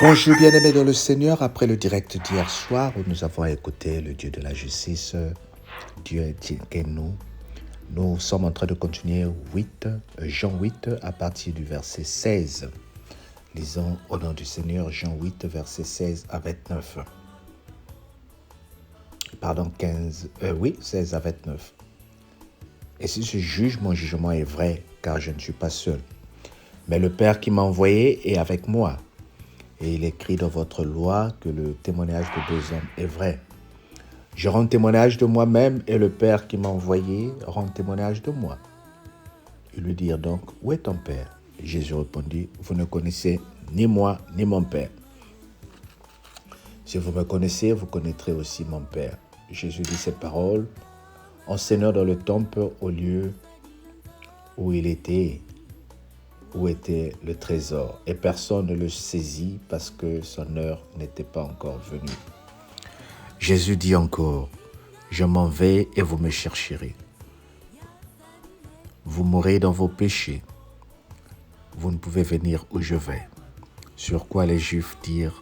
Bonjour bien-aimés dans le Seigneur, après le direct d'hier soir où nous avons écouté le Dieu de la justice, Dieu est nous. Nous sommes en train de continuer Jean 8 à partir du verset 16. Lisons au nom du Seigneur Jean 8, verset 16 à 29. Pardon, 16 à 29. Et si je juge, mon jugement est vrai, car je ne suis pas seul. Mais le Père qui m'a envoyé est avec moi. Et il écrit dans votre loi que le témoignage de deux hommes est vrai. Je rends témoignage de moi-même et le Père qui m'a envoyé rend témoignage de moi. Ils lui dirent donc, où est ton Père? Jésus répondit, vous ne connaissez ni moi ni mon Père. Si vous me connaissez, vous connaîtrez aussi mon Père. Jésus dit ces paroles, enseignant dans le temple au lieu où était le trésor, et personne ne le saisit parce que son heure n'était pas encore venue. Jésus dit encore, je m'en vais et vous me chercherez. Vous mourrez dans vos péchés. Vous ne pouvez venir où je vais. Sur quoi les Juifs dirent,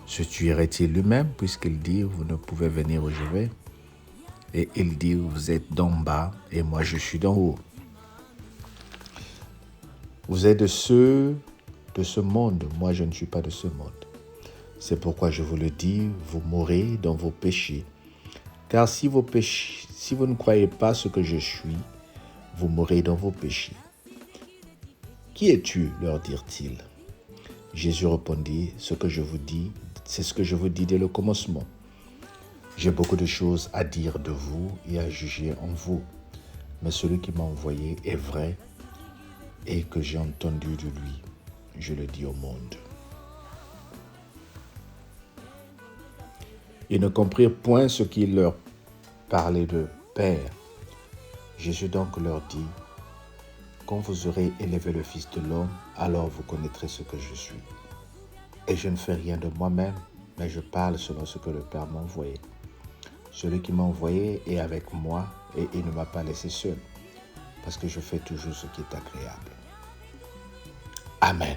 se tuerait-il lui-même puisqu'il dit, vous ne pouvez venir où je vais? Et il dit, vous êtes d'en bas et moi je suis d'en haut. Vous êtes de ceux de ce monde, moi je ne suis pas de ce monde. C'est pourquoi je vous le dis, vous mourrez dans vos péchés. Car si vous ne croyez pas ce que je suis, vous mourrez dans vos péchés. Qui es-tu? Leur dirent-ils. Jésus répondit, ce que je vous dis, c'est ce que je vous dis dès le commencement. J'ai beaucoup de choses à dire de vous et à juger en vous. Mais celui qui m'a envoyé est vrai et que j'ai entendu de lui, je le dis au monde. Ils ne comprirent point ce qu'il leur parlait de Père. Jésus donc leur dit, quand vous aurez élevé le Fils de l'homme, alors vous connaîtrez ce que je suis. Et je ne fais rien de moi-même, mais je parle selon ce que le Père m'a envoyé. Celui qui m'a envoyé est avec moi et il ne m'a pas laissé seul, parce que je fais toujours ce qui est agréable. Amen.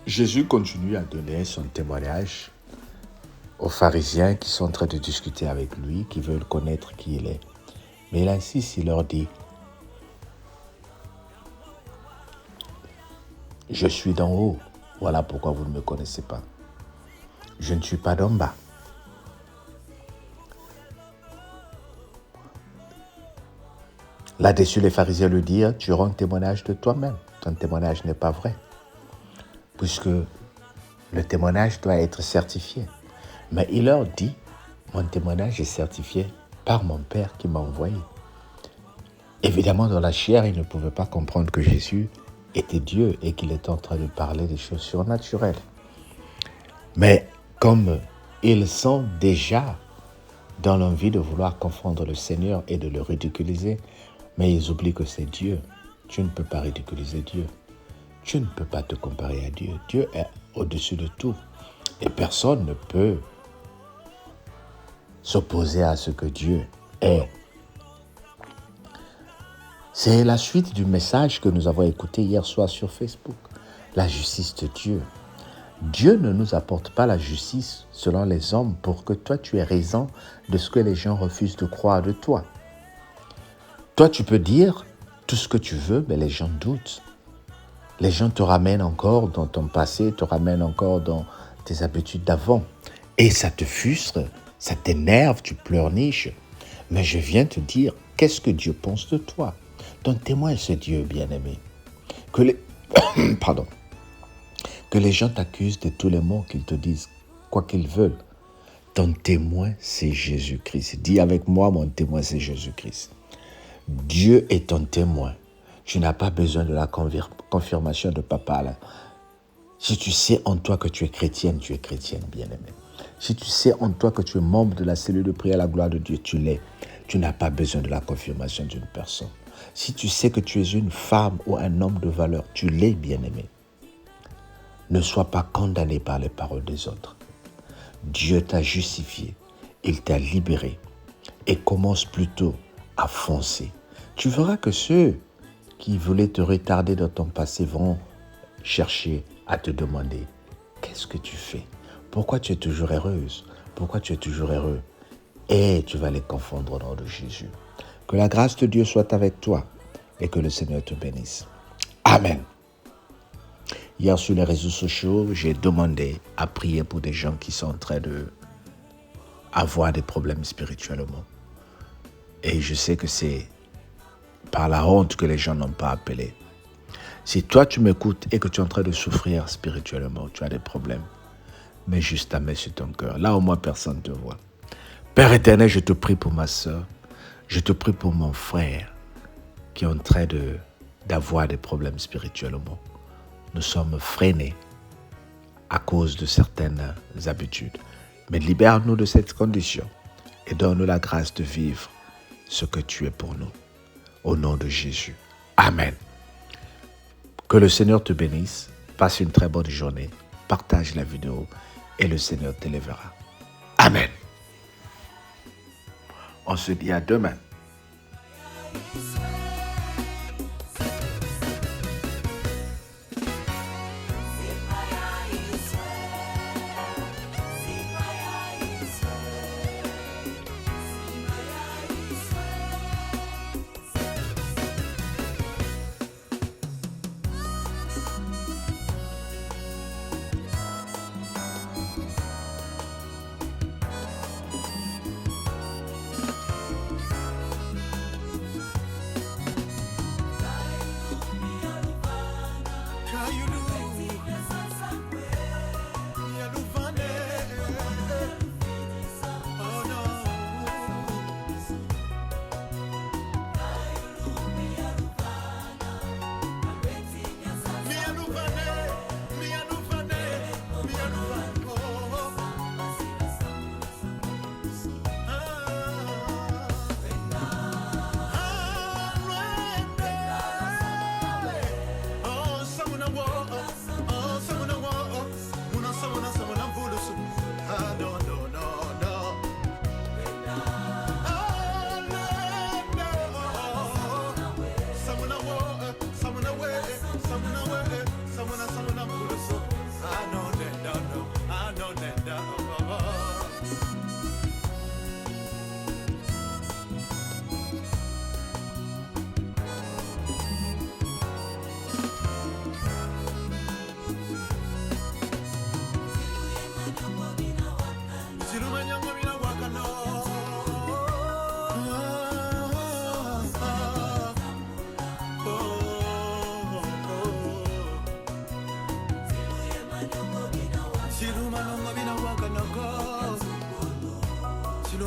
Jésus continue à donner son témoignage aux pharisiens qui sont en train de discuter avec lui, qui veulent connaître qui il est. Mais il insiste, il leur dit, je suis d'en haut, voilà pourquoi vous ne me connaissez pas. Je ne suis pas d'en bas. Là-dessus, les pharisiens lui dirent, tu rends témoignage de toi-même. Ton témoignage n'est pas vrai, puisque le témoignage doit être certifié. Mais il leur dit, mon témoignage est certifié par mon Père qui m'a envoyé. Évidemment, dans la chair, ils ne pouvaient pas comprendre que Jésus était Dieu et qu'il était en train de parler des choses surnaturelles. Mais comme ils sont déjà dans l'envie de vouloir confondre le Seigneur et de le ridiculiser, mais ils oublient que c'est Dieu. Tu ne peux pas ridiculiser Dieu. Tu ne peux pas te comparer à Dieu. Dieu est au-dessus de tout. Et personne ne peut s'opposer à ce que Dieu est. C'est la suite du message que nous avons écouté hier soir sur Facebook. La justice de Dieu. Dieu ne nous apporte pas la justice selon les hommes pour que toi tu aies raison de ce que les gens refusent de croire de toi. Toi tu peux dire tout ce que tu veux, mais les gens doutent. Les gens te ramènent encore dans ton passé, te ramènent encore dans tes habitudes d'avant. Et ça te frustre, ça t'énerve, tu pleurniches. Mais je viens te dire, qu'est-ce que Dieu pense de toi? Ton témoin, c'est Dieu, bien-aimé. Que les gens t'accusent de tous les mots qu'ils te disent, quoi qu'ils veulent. Ton témoin, c'est Jésus-Christ. Dis avec moi, mon témoin, c'est Jésus-Christ. Dieu est ton témoin. Tu n'as pas besoin de la confirmation de papa. Là. Si tu sais en toi que tu es chrétienne, bien-aimé. Si tu sais en toi que tu es membre de la cellule de prière à la gloire de Dieu, tu l'es. Tu n'as pas besoin de la confirmation d'une personne. Si tu sais que tu es une femme ou un homme de valeur, tu l'es, bien-aimé. Ne sois pas condamné par les paroles des autres. Dieu t'a justifié, il t'a libéré et commence plutôt à foncer. Tu verras que ceux qui voulaient te retarder dans ton passé vont chercher à te demander, qu'est-ce que tu fais? Pourquoi tu es toujours heureuse? Pourquoi tu es toujours heureux? Et tu vas les confondre au nom de Jésus. Que la grâce de Dieu soit avec toi et que le Seigneur te bénisse. Amen. Hier sur les réseaux sociaux, j'ai demandé à prier pour des gens qui sont en train d'avoir des problèmes spirituellement. Et je sais que c'est par la honte que les gens n'ont pas appelé. Si toi tu m'écoutes et que tu es en train de souffrir spirituellement, tu as des problèmes, mets juste ta main sur ton cœur. Là au moins personne ne te voit. Père éternel, je te prie pour ma soeur, je te prie pour mon frère qui est en train d'avoir des problèmes spirituellement. Nous sommes freinés à cause de certaines habitudes. Mais libère-nous de cette condition et donne-nous la grâce de vivre ce que tu es pour nous. Au nom de Jésus. Amen. Que le Seigneur te bénisse. Passe une très bonne journée. Partage la vidéo et le Seigneur t'élèvera. Amen. On se dit à demain.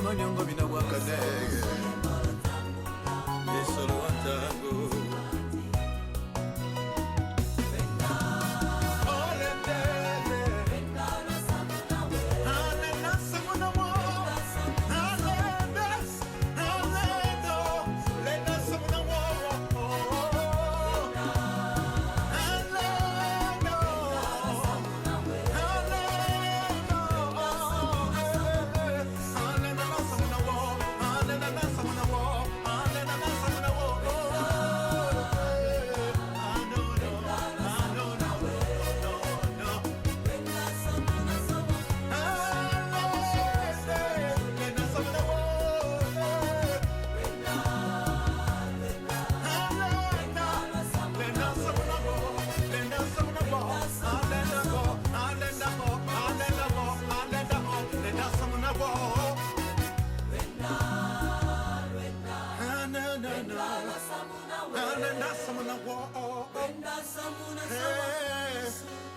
Manyongo bina wakane Yesolo antango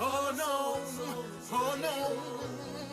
Oh no, oh no.